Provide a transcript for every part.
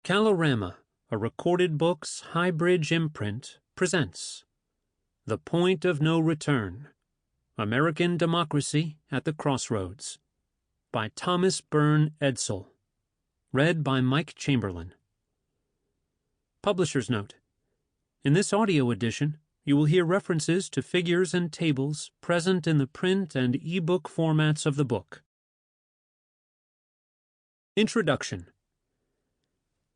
Kalorama, a recorded book's high-bridge imprint, presents The Point of No Return, American Democracy at the Crossroads, by Thomas Byrne Edsall. Read by Mike Chamberlain. Publisher's Note: in this audio edition, you will hear references to figures and tables present in the print and e-book formats of the book. Introduction.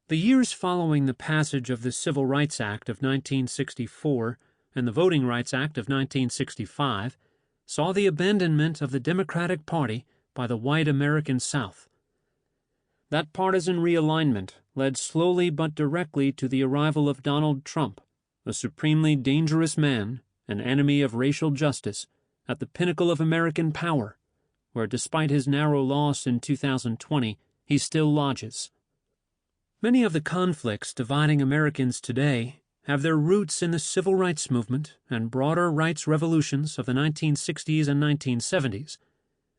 The years following the passage of the Civil Rights Act of 1964 and the Voting Rights Act of 1965 saw the abandonment of the Democratic Party by the white American South. That partisan realignment led slowly but directly to the arrival of Donald Trump, a supremely dangerous man, an enemy of racial justice, at the pinnacle of American power, where despite his narrow loss in 2020, he still lodges. Many of the conflicts dividing Americans today have their roots in the civil rights movement and broader rights revolutions of the 1960s and 1970s,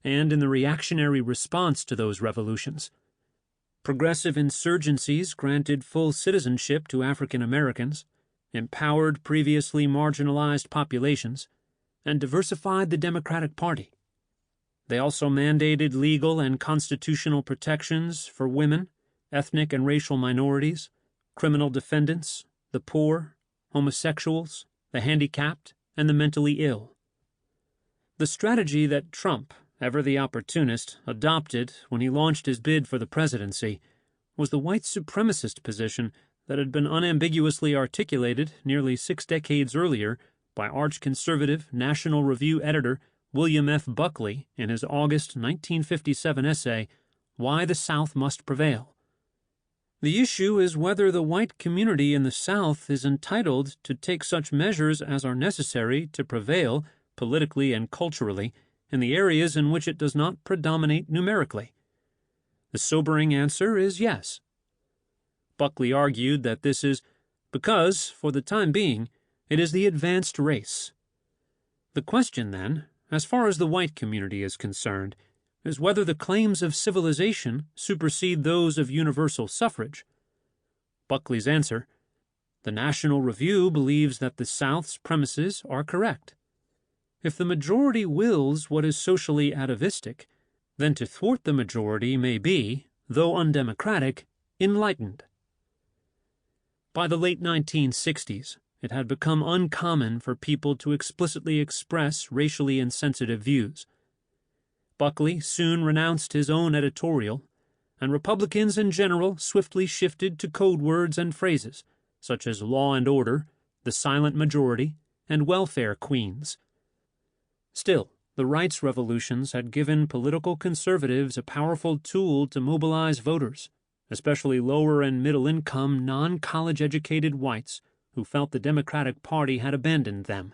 and in the reactionary response to those revolutions. Progressive insurgencies granted full citizenship to African Americans, empowered previously marginalized populations, and diversified the Democratic Party. They also mandated legal and constitutional protections for women, ethnic and racial minorities, criminal defendants, the poor, homosexuals, the handicapped, and the mentally ill. The strategy that Trump, ever the opportunist, adopted when he launched his bid for the presidency was the white supremacist position that had been unambiguously articulated nearly 6 decades earlier by arch-conservative National Review editor William F. Buckley in his August 1957 essay, Why the South Must Prevail. The issue is whether the white community in the South is entitled to take such measures as are necessary to prevail, politically and culturally, in the areas in which it does not predominate numerically. The sobering answer is yes. Buckley argued that this is because, for the time being, it is the advanced race. The question, then, as far as the white community is concerned, is whether the claims of civilization supersede those of universal suffrage. Buckley's answer: the National Review believes that the South's premises are correct. If the majority wills what is socially atavistic, then to thwart the majority may be, though undemocratic, enlightened. By the late 1960s, it had become uncommon for people to explicitly express racially insensitive views. Buckley soon renounced his own editorial, and Republicans in general swiftly shifted to code words and phrases such as law and order, the silent majority, and welfare queens. Still, the rights revolutions had given political conservatives a powerful tool to mobilize voters, especially lower and middle-income, non-college-educated whites who felt the Democratic Party had abandoned them.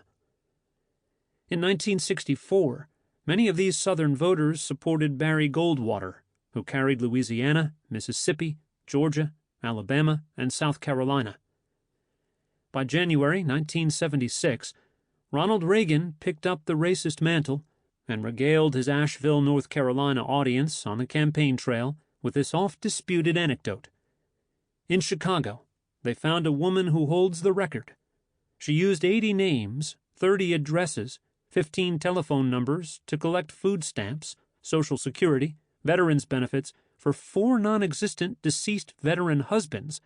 In 1964, many of these Southern voters supported Barry Goldwater, who carried Louisiana, Mississippi, Georgia, Alabama, and South Carolina. By January 1976, Ronald Reagan picked up the racist mantle and regaled his Asheville, North Carolina audience on the campaign trail with this oft-disputed anecdote. In Chicago, they found a woman who holds the record. She used 80 names, 30 addresses, 15 telephone numbers to collect food stamps, Social Security, veterans' benefits for 4 non-existent deceased veteran husbands,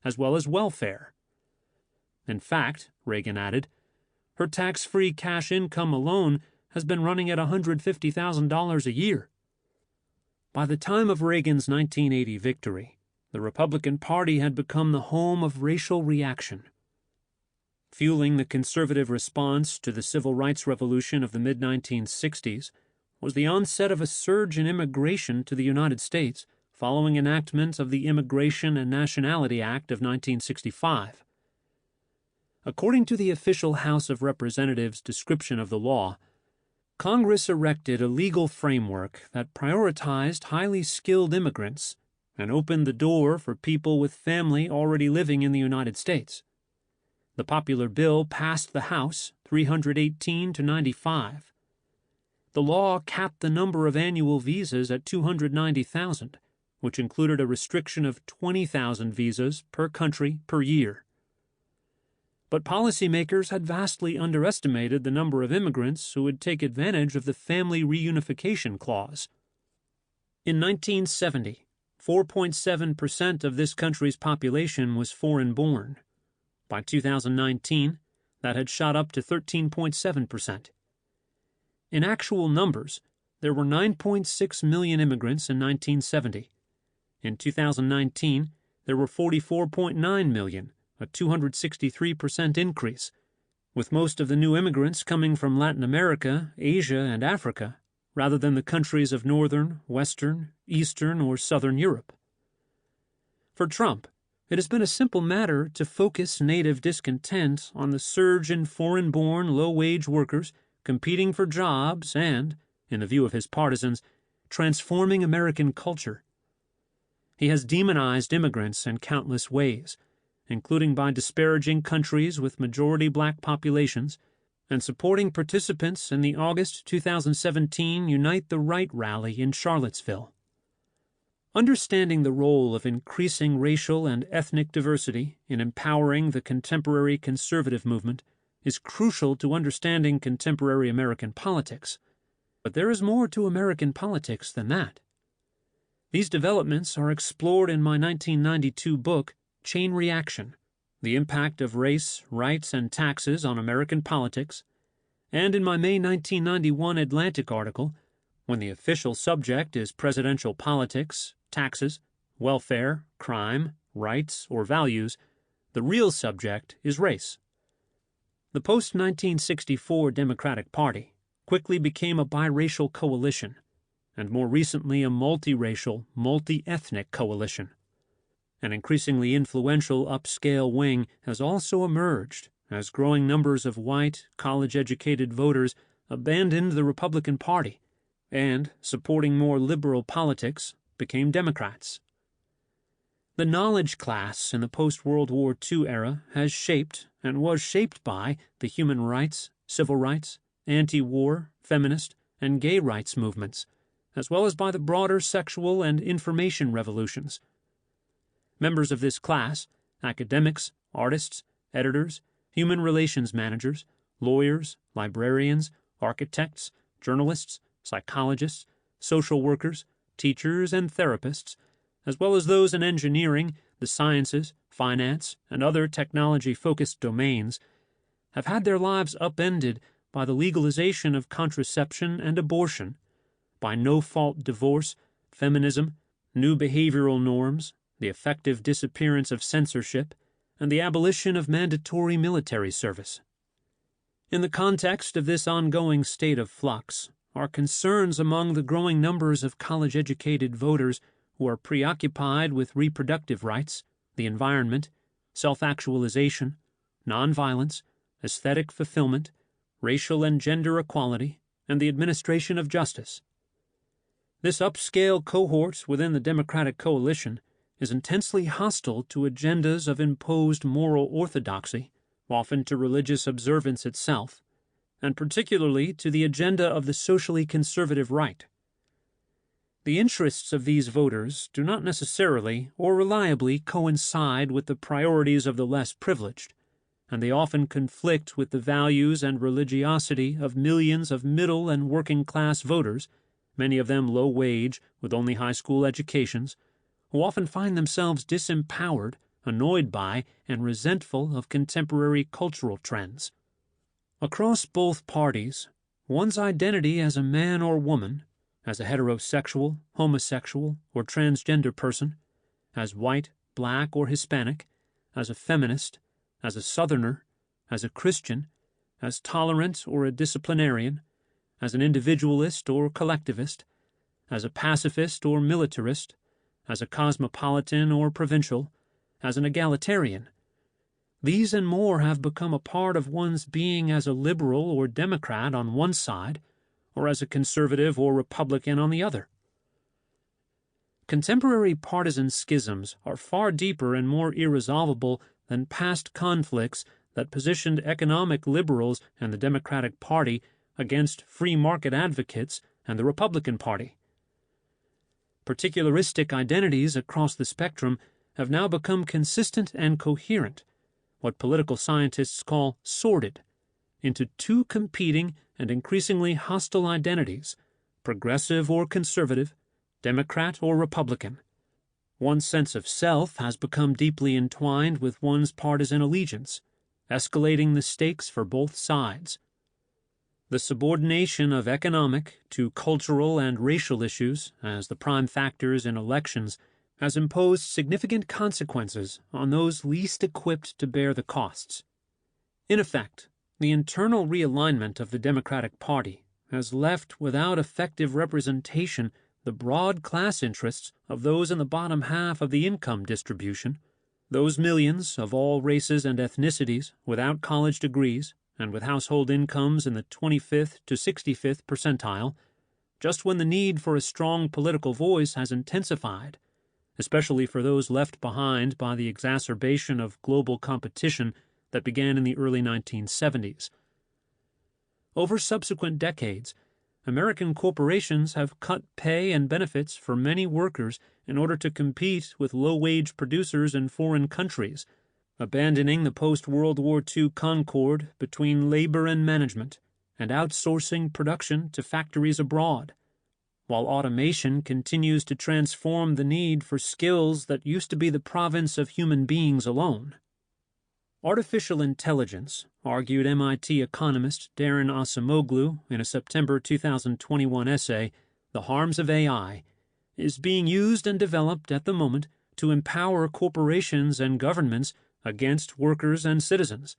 as well as welfare. In fact, Reagan added, her tax-free cash income alone has been running at $150,000 a year. By the time of Reagan's 1980 victory, the Republican Party had become the home of racial reaction. Fueling the conservative response to the civil rights revolution of the mid-1960s was the onset of a surge in immigration to the United States following enactment of the Immigration and Nationality Act of 1965. According to the official House of Representatives description of the law, Congress erected a legal framework that prioritized highly skilled immigrants and opened the door for people with family already living in the United States. The popular bill passed the House 318 to 95. The law capped the number of annual visas at 290,000, which included a restriction of 20,000 visas per country per year. But policymakers had vastly underestimated the number of immigrants who would take advantage of the Family Reunification Clause. In 1970, 4.7% of this country's population was foreign-born. By 2019, that had shot up to 13.7%. In actual numbers, there were 9.6 million immigrants in 1970. In 2019, there were 44.9 million, a 263% increase, with most of the new immigrants coming from Latin America, Asia, and Africa, rather than the countries of Northern, Western, Eastern, or Southern Europe. For Trump, it has been a simple matter to focus native discontent on the surge in foreign-born, low-wage workers competing for jobs and, in the view of his partisans, transforming American culture. He has demonized immigrants in countless ways, including by disparaging countries with majority black populations and supporting participants in the August 2017 Unite the Right rally in Charlottesville. Understanding the role of increasing racial and ethnic diversity in empowering the contemporary conservative movement is crucial to understanding contemporary American politics. But there is more to American politics than that. These developments are explored in my 1992 book, Chain Reaction: The Impact of Race, Rights, and Taxes on American Politics, and in my May 1991 Atlantic article, When the Official Subject is Presidential Politics, Taxes, Welfare, Crime, Rights, or Values, the real subject is race. The post-1964 Democratic Party quickly became a biracial coalition, and more recently a multiracial, multi-ethnic coalition. An increasingly influential upscale wing has also emerged as growing numbers of white, college-educated voters abandoned the Republican Party and, supporting more liberal politics, became Democrats. The knowledge class in the post-World War II era has shaped and was shaped by the human rights, civil rights, anti-war, feminist, and gay rights movements, as well as by the broader sexual and information revolutions. Members of this class, academics, artists, editors, human relations managers, lawyers, librarians, architects, journalists, psychologists, social workers, teachers, and therapists, as well as those in engineering, the sciences, finance, and other technology-focused domains, have had their lives upended by the legalization of contraception and abortion, by no-fault divorce, feminism, new behavioral norms, the effective disappearance of censorship, and the abolition of mandatory military service. In the context of this ongoing state of flux are concerns among the growing numbers of college-educated voters who are preoccupied with reproductive rights, the environment, self-actualization, nonviolence, aesthetic fulfillment, racial and gender equality, and the administration of justice. This upscale cohort within the Democratic coalition is intensely hostile to agendas of imposed moral orthodoxy, often to religious observance itself, and particularly to the agenda of the socially conservative right. The interests of these voters do not necessarily or reliably coincide with the priorities of the less privileged, and they often conflict with the values and religiosity of millions of middle and working-class voters, many of them low-wage with only high school educations, who often find themselves disempowered, annoyed by, and resentful of contemporary cultural trends. Across both parties, one's identity as a man or woman, as a heterosexual, homosexual, or transgender person, as white, black, or Hispanic, as a feminist, as a Southerner, as a Christian, as tolerant or a disciplinarian, as an individualist or collectivist, as a pacifist or militarist, as a cosmopolitan or provincial, as an egalitarian. These and more have become a part of one's being as a liberal or Democrat on one side, or as a conservative or Republican on the other. Contemporary partisan schisms are far deeper and more irresolvable than past conflicts that positioned economic liberals and the Democratic Party against free market advocates and the Republican Party. particularistic identities across the spectrum have now become consistent and coherent, what political scientists call sorted, into two competing and increasingly hostile identities, progressive or conservative, Democrat or Republican. One's sense of self has become deeply entwined with one's partisan allegiance, escalating the stakes for both sides. The subordination of economic to cultural and racial issues as the prime factors in elections has imposed significant consequences on those least equipped to bear the costs. In effect, the internal realignment of the Democratic Party has left without effective representation the broad class interests of those in the bottom half of the income distribution, those millions of all races and ethnicities without college degrees and with household incomes in the 25th to 65th percentile, just when the need for a strong political voice has intensified, especially for those left behind by the exacerbation of global competition that began in the early 1970s. Over subsequent decades, American corporations have cut pay and benefits for many workers in order to compete with low-wage producers in foreign countries, abandoning the post-World War II concord between labor and management, and outsourcing production to factories abroad, while automation continues to transform the need for skills that used to be the province of human beings alone. Artificial intelligence, argued MIT economist Daron Acemoglu in a September 2021 essay, The Harms of AI, is being used and developed at the moment to empower corporations and governments against workers and citizens.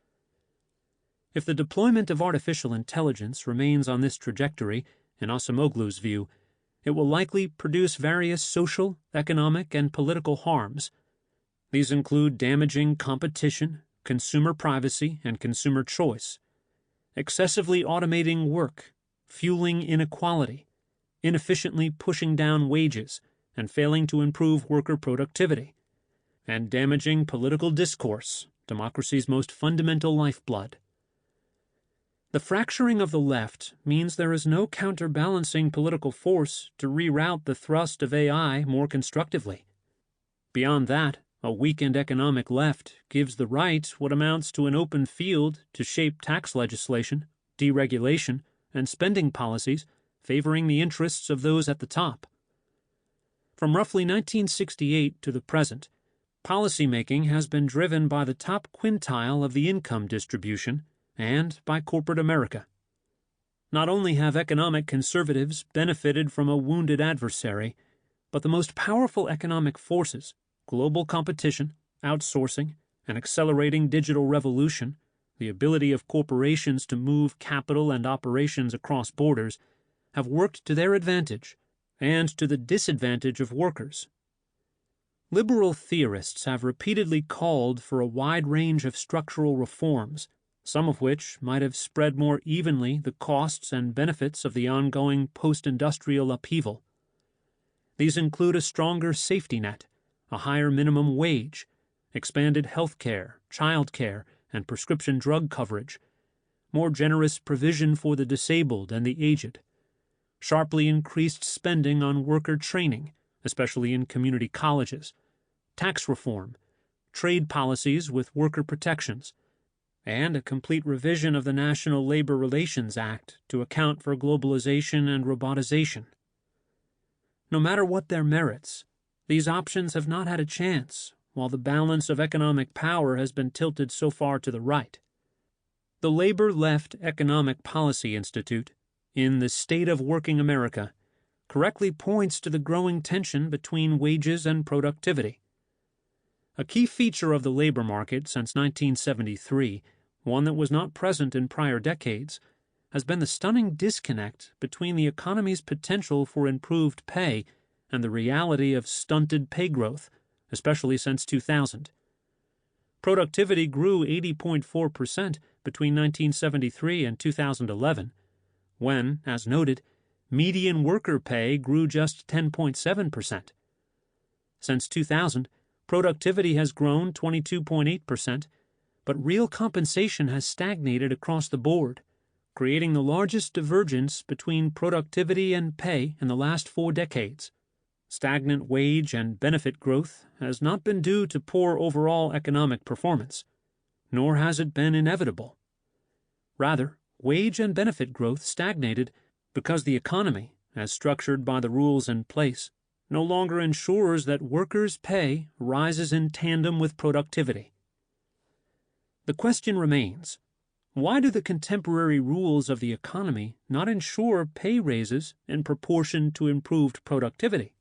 If the deployment of artificial intelligence remains on this trajectory, in Acemoglu's view, it will likely produce various social, economic, and political harms. These include damaging competition, consumer privacy, and consumer choice, excessively automating work, fueling inequality, inefficiently pushing down wages, and failing to improve worker productivity, and damaging political discourse, democracy's most fundamental lifeblood. The fracturing of the left means there is no counterbalancing political force to reroute the thrust of AI more constructively. Beyond that, a weakened economic left gives the right what amounts to an open field to shape tax legislation, deregulation, and spending policies favoring the interests of those at the top. From roughly 1968 to the present, policymaking has been driven by the top quintile of the income distribution and by corporate America. Not only have economic conservatives benefited from a wounded adversary, but the most powerful economic forces, global competition, outsourcing, an accelerating digital revolution, the ability of corporations to move capital and operations across borders, have worked to their advantage and to the disadvantage of workers. Liberal theorists have repeatedly called for a wide range of structural reforms, some of which might have spread more evenly the costs and benefits of the ongoing post-industrial upheaval. These include a stronger safety net, a higher minimum wage, expanded health care, child care, and prescription drug coverage, more generous provision for the disabled and the aged, sharply increased spending on worker training, especially in community colleges, tax reform, trade policies with worker protections, and a complete revision of the National Labor Relations Act to account for globalization and robotization. No matter what their merits, these options have not had a chance, while the balance of economic power has been tilted so far to the right. The Labor Left Economic Policy Institute, in The State of Working America, correctly points to the growing tension between wages and productivity. A key feature of the labor market since 1973, one that was not present in prior decades, has been the stunning disconnect between the economy's potential for improved pay and the reality of stunted pay growth, especially since 2000. Productivity grew 80.4% between 1973 and 2011, when, as noted, median worker pay grew just 10.7%. Since 2000, productivity has grown 22.8%, but real compensation has stagnated across the board, creating the largest divergence between productivity and pay in the last 4 decades. stagnant wage and benefit growth has not been due to poor overall economic performance, nor has it been inevitable. Rather, wage and benefit growth stagnated because the economy, as structured by the rules in place, no longer ensures that workers' pay rises in tandem with productivity. The question remains, why do the contemporary rules of the economy not ensure pay raises in proportion to improved productivity?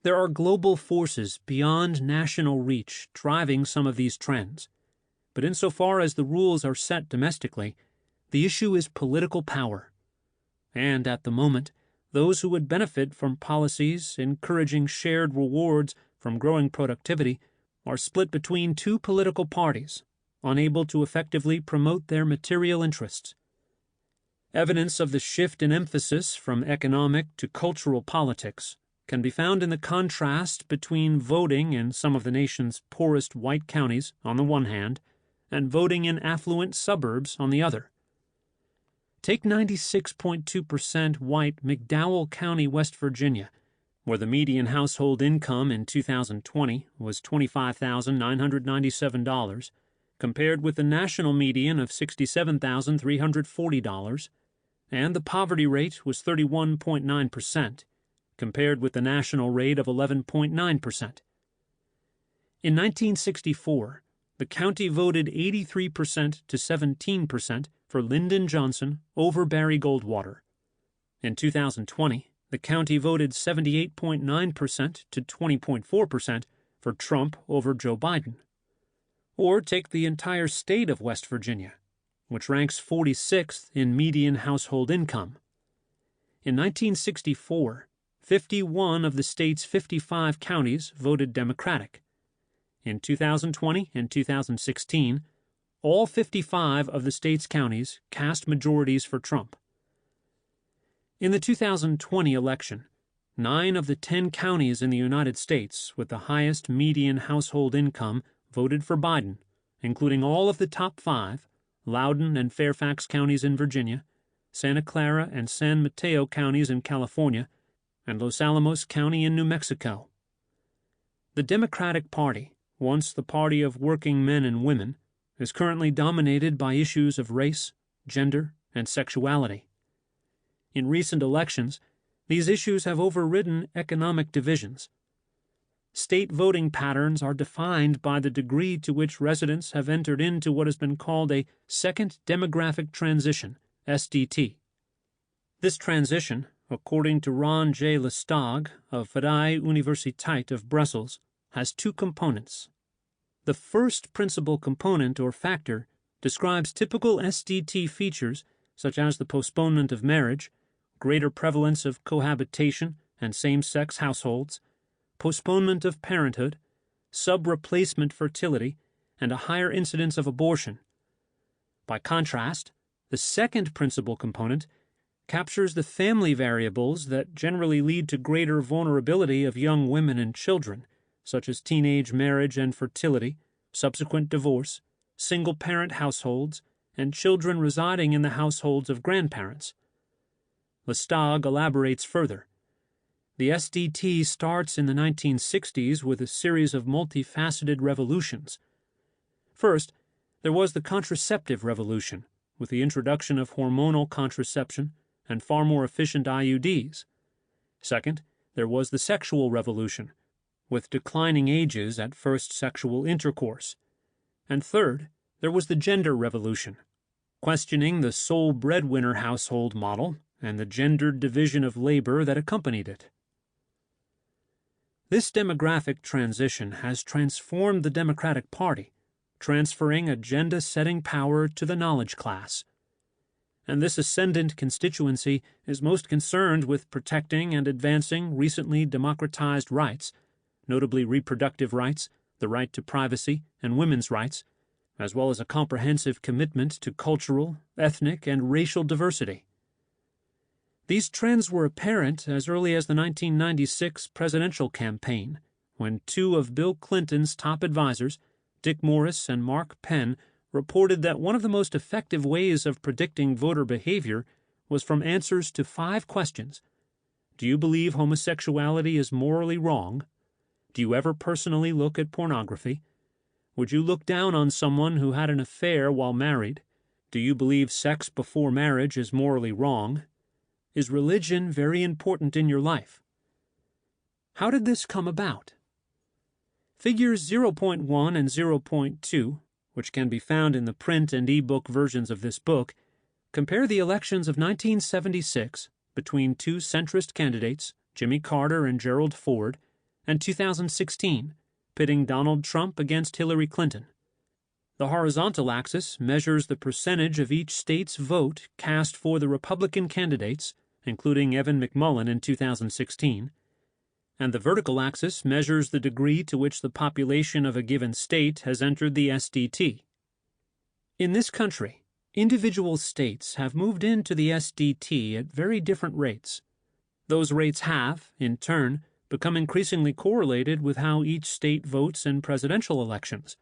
There are global forces beyond national reach driving some of these trends, but insofar as the rules are set domestically, the issue is political power. And at the moment, those who would benefit from policies encouraging shared rewards from growing productivity are split between two political parties, unable to effectively promote their material interests. Evidence of the shift in emphasis from economic to cultural politics can be found in the contrast between voting in some of the nation's poorest white counties on the one hand and voting in affluent suburbs on the other. Take 96.2% white McDowell County, West Virginia, where the median household income in 2020 was $25,997, compared with the national median of $67,340, and the poverty rate was 31.9%, compared with the national rate of 11.9%. In 1964, the county voted 83% to 17% for Lyndon Johnson over Barry Goldwater. In 2020, the county voted 78.9% to 20.4% for Trump over Joe Biden. Or take the entire state of West Virginia, which ranks 46th in median household income. In 1964, 51 of the state's 55 counties voted Democratic. In 2020 and 2016, all 55 of the state's counties cast majorities for Trump. In the 2020 election, 9 of the 10 counties in the United States with the highest median household income voted for Biden, including all of the top 5, Loudoun and Fairfax counties in Virginia, Santa Clara and San Mateo counties in California, and Los Alamos County in New Mexico. The Democratic Party, once the party of working men and women, is currently dominated by issues of race, gender, and sexuality. In recent elections, these issues have overridden economic divisions. State voting patterns are defined by the degree to which residents have entered into what has been called a second demographic transition, SDT. This transition, according to Ron J. Lestag of Vrije Universiteit of Brussels, has two components. The first principal component or factor describes typical SDT features such as the postponement of marriage, greater prevalence of cohabitation and same-sex households, postponement of parenthood, sub-replacement fertility, and a higher incidence of abortion. By contrast, the second principal component captures the family variables that generally lead to greater vulnerability of young women and children, such as teenage marriage and fertility, subsequent divorce, single-parent households, and children residing in the households of grandparents. Lestag elaborates further. The SDT starts in the 1960s with a series of multifaceted revolutions. First, there was the contraceptive revolution, with the introduction of hormonal contraception and far more efficient IUDs. Second, there was the sexual revolution, with declining ages at first sexual intercourse. And third, there was the gender revolution, questioning the sole breadwinner household model and the gendered division of labor that accompanied it. This demographic transition has transformed the Democratic Party, transferring agenda-setting power to the knowledge class. And this ascendant constituency is most concerned with protecting and advancing recently democratized rights, notably reproductive rights, the right to privacy, and women's rights, as well as a comprehensive commitment to cultural, ethnic, and racial diversity. These trends were apparent as early as the 1996 presidential campaign, when two of Bill Clinton's top advisors, Dick Morris and Mark Penn, reported that one of the most effective ways of predicting voter behavior was from answers to 5 questions. Do you believe homosexuality is morally wrong? Do you ever personally look at pornography? Would you look down on someone who had an affair while married? Do you believe sex before marriage is morally wrong? Is religion very important in your life? How did this come about? Figures 0.1 and 0.2, which can be found in the print and e-book versions of this book, compare the elections of 1976 between two centrist candidates, Jimmy Carter and Gerald Ford, and 2016, pitting Donald Trump against Hillary Clinton. The horizontal axis measures the percentage of each state's vote cast for the Republican candidates, including Evan McMullin in 2016, and the vertical axis measures the degree to which the population of a given state has entered the SDT. In this country, individual states have moved into the SDT at very different rates. Those rates have, in turn, become increasingly correlated with how each state votes in presidential elections.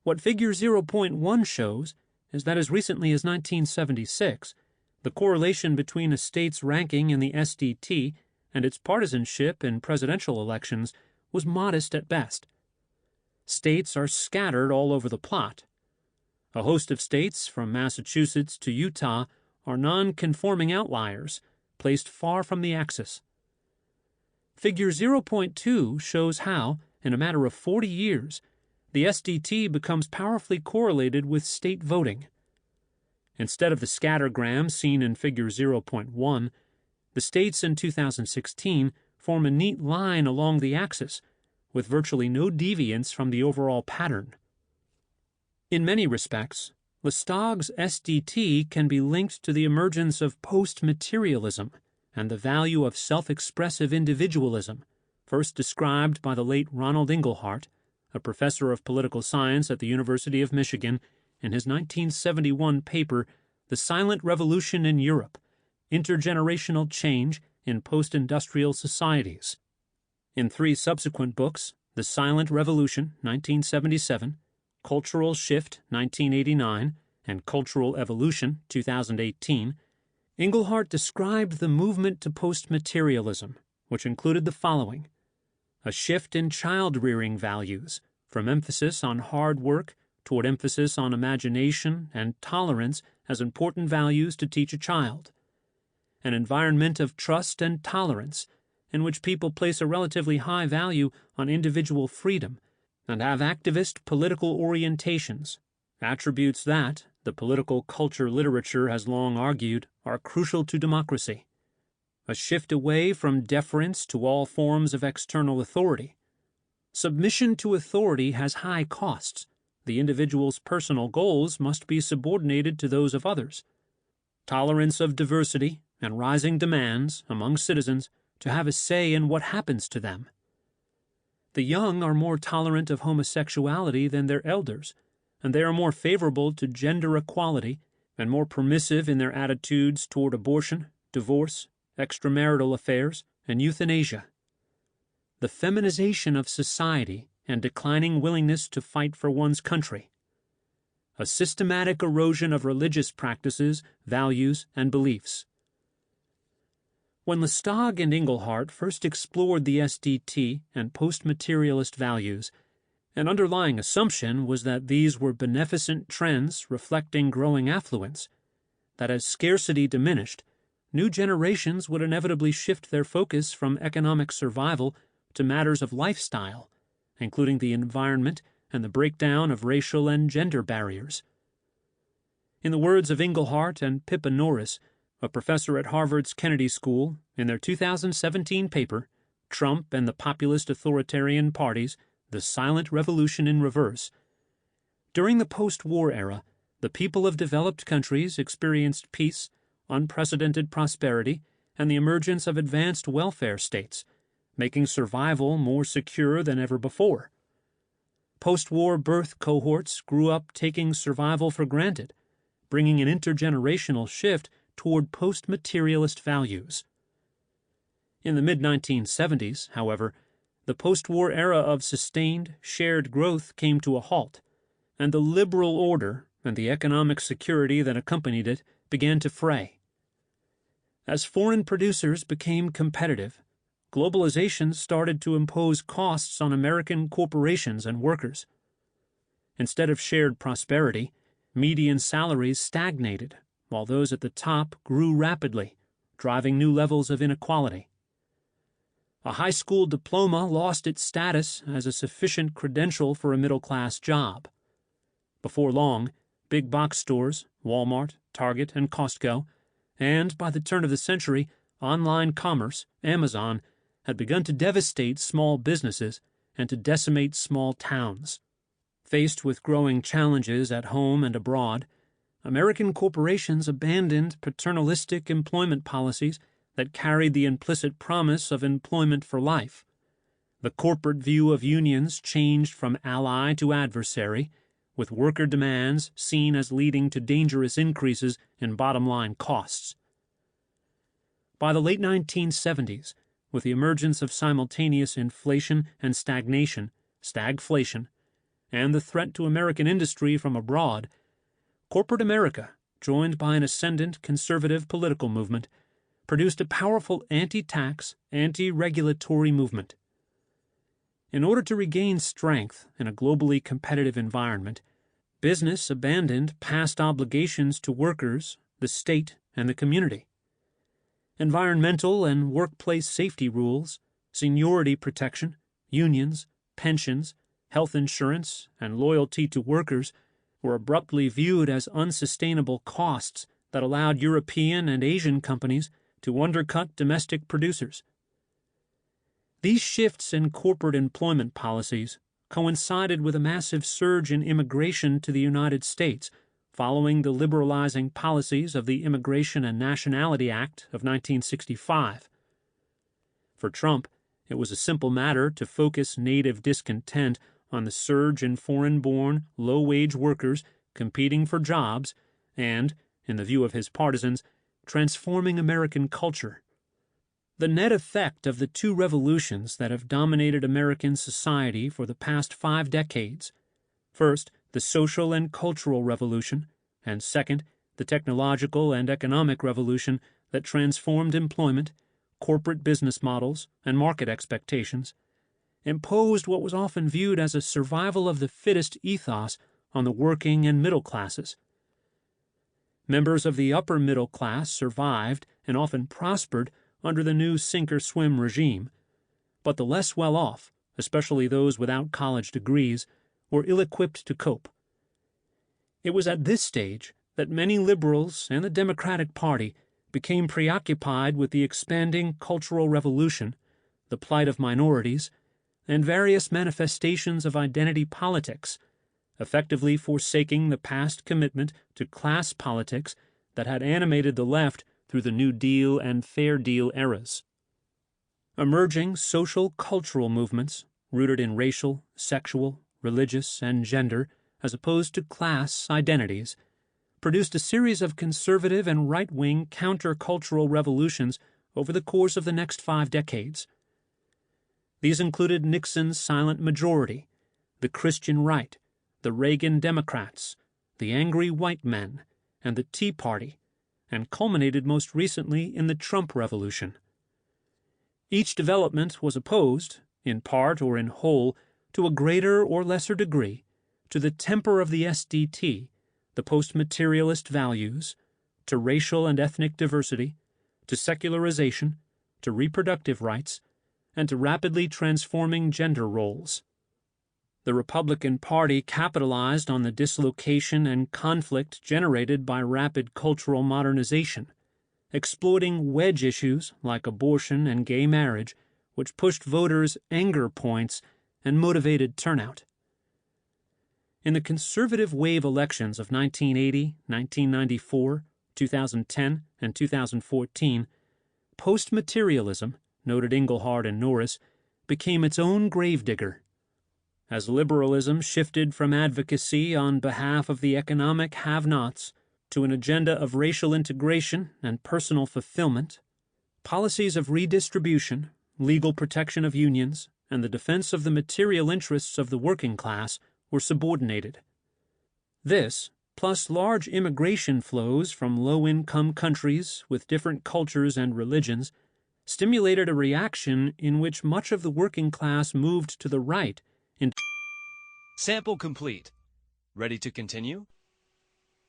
What Figure 0.1 shows is that as recently as 1976, the correlation between a state's ranking in the SDT and its partisanship in presidential elections was modest at best. States are scattered all over the plot. A host of states, from Massachusetts to Utah, are non-conforming outliers, placed far from the axis. Figure 0.2 shows how, in a matter of 40 years, the SDT becomes powerfully correlated with state voting. Instead of the scattergram seen in Figure 0.1, the states in 2016 form a neat line along the axis, with virtually no deviance from the overall pattern. In many respects, Lestag's SDT can be linked to the emergence of post-materialism and the value of self-expressive individualism, first described by the late Ronald Inglehart, a professor of political science at the University of Michigan, in his 1971 paper, The Silent Revolution in Europe, Intergenerational Change in Post-Industrial Societies. In three subsequent books, The Silent Revolution, 1977, Cultural Shift, 1989, and Cultural Evolution, 2018, Inglehart described the movement to post-materialism, which included the following: a shift in child-rearing values, from emphasis on hard work toward emphasis on imagination and tolerance as important values to teach a child; an environment of trust and tolerance, in which people place a relatively high value on individual freedom and have activist political orientations, attributes that, the political culture literature has long argued, are crucial to democracy; a shift away from deference to all forms of external authority. Submission to authority has high costs. The individual's personal goals must be subordinated to those of others. Tolerance of diversity and rising demands among citizens to have a say in what happens to them. The young are more tolerant of homosexuality than their elders, and they are more favorable to gender equality and more permissive in their attitudes toward abortion, divorce, extramarital affairs, and euthanasia. The feminization of society and declining willingness to fight for one's country. A systematic erosion of religious practices, values, and beliefs. When Lestag and Inglehart first explored the SDT and post-materialist values, an underlying assumption was that these were beneficent trends reflecting growing affluence, that as scarcity diminished, new generations would inevitably shift their focus from economic survival to matters of lifestyle, including the environment and the breakdown of racial and gender barriers. In the words of Inglehart and Pippa Norris, a professor at Harvard's Kennedy School, in their 2017 paper, Trump and the Populist Authoritarian Parties, The Silent Revolution in Reverse, during the post-war era, the people of developed countries experienced peace, unprecedented prosperity, and the emergence of advanced welfare states, making survival more secure than ever before. Post-war birth cohorts grew up taking survival for granted, bringing an intergenerational shift toward post-materialist values. In the mid-1970s, however, the post-war era of sustained, shared growth came to a halt, and the liberal order and the economic security that accompanied it began to fray. As foreign producers became competitive, globalization started to impose costs on American corporations and workers. Instead of shared prosperity, median salaries stagnated, while those at the top grew rapidly, driving new levels of inequality. A high school diploma lost its status as a sufficient credential for a middle-class job. Before long, big box stores, Walmart, Target, and Costco, and by the turn of the century, online commerce, Amazon, had begun to devastate small businesses and to decimate small towns. Faced with growing challenges at home and abroad, American corporations abandoned paternalistic employment policies that carried the implicit promise of employment for life. The corporate view of unions changed from ally to adversary, with worker demands seen as leading to dangerous increases in bottom-line costs. By the late 1970s, with the emergence of simultaneous inflation and stagnation, stagflation, and the threat to American industry from abroad, corporate America, joined by an ascendant conservative political movement, produced a powerful anti-tax, anti-regulatory movement. In order to regain strength in a globally competitive environment, business abandoned past obligations to workers, the state, and the community. Environmental and workplace safety rules, seniority protection, unions, pensions, health insurance, and loyalty to workers were abruptly viewed as unsustainable costs that allowed European and Asian companies to undercut domestic producers. These shifts in corporate employment policies coincided with a massive surge in immigration to the United States following the liberalizing policies of the Immigration and Nationality Act of 1965. For Trump, it was a simple matter to focus native discontent on the surge in foreign-born, low-wage workers competing for jobs and, in the view of his partisans, transforming American culture. The net effect of the two revolutions that have dominated American society for the past 5 decades, first, the social and cultural revolution, and second, the technological and economic revolution that transformed employment, corporate business models, and market expectations, imposed what was often viewed as a survival of the fittest ethos on the working and middle classes. Members of the upper middle class survived and often prospered under the new sink-or-swim regime, but the less well-off, especially those without college degrees, were ill-equipped to cope. It was at this stage that many liberals and the Democratic Party became preoccupied with the expanding cultural revolution, the plight of minorities, and various manifestations of identity politics, effectively forsaking the past commitment to class politics that had animated the left through the New Deal and Fair Deal eras. Emerging social-cultural movements, rooted in racial, sexual, religious, and gender, as opposed to class identities, produced a series of conservative and right-wing counter-cultural revolutions over the course of the next 5 decades. These included Nixon's silent majority, the Christian right, the Reagan Democrats, the angry white men, and the Tea Party, and culminated most recently in the Trump Revolution. Each development was opposed, in part or in whole, to a greater or lesser degree, to the temper of the SDT, the post-materialist values, to racial and ethnic diversity, to secularization, to reproductive rights, and to rapidly transforming gender roles. The Republican Party capitalized on the dislocation and conflict generated by rapid cultural modernization, exploiting wedge issues like abortion and gay marriage, which pushed voters' anger points and motivated turnout. In the conservative wave elections of 1980, 1994, 2010, and 2014, post-materialism, noted Inglehart and Norris, became its own gravedigger. As liberalism shifted from advocacy on behalf of the economic have-nots to an agenda of racial integration and personal fulfillment, policies of redistribution, legal protection of unions, and the defense of the material interests of the working class were subordinated. This, plus large immigration flows from low-income countries with different cultures and religions, stimulated a reaction in which much of the working class moved to the right. Sample complete. Ready to continue?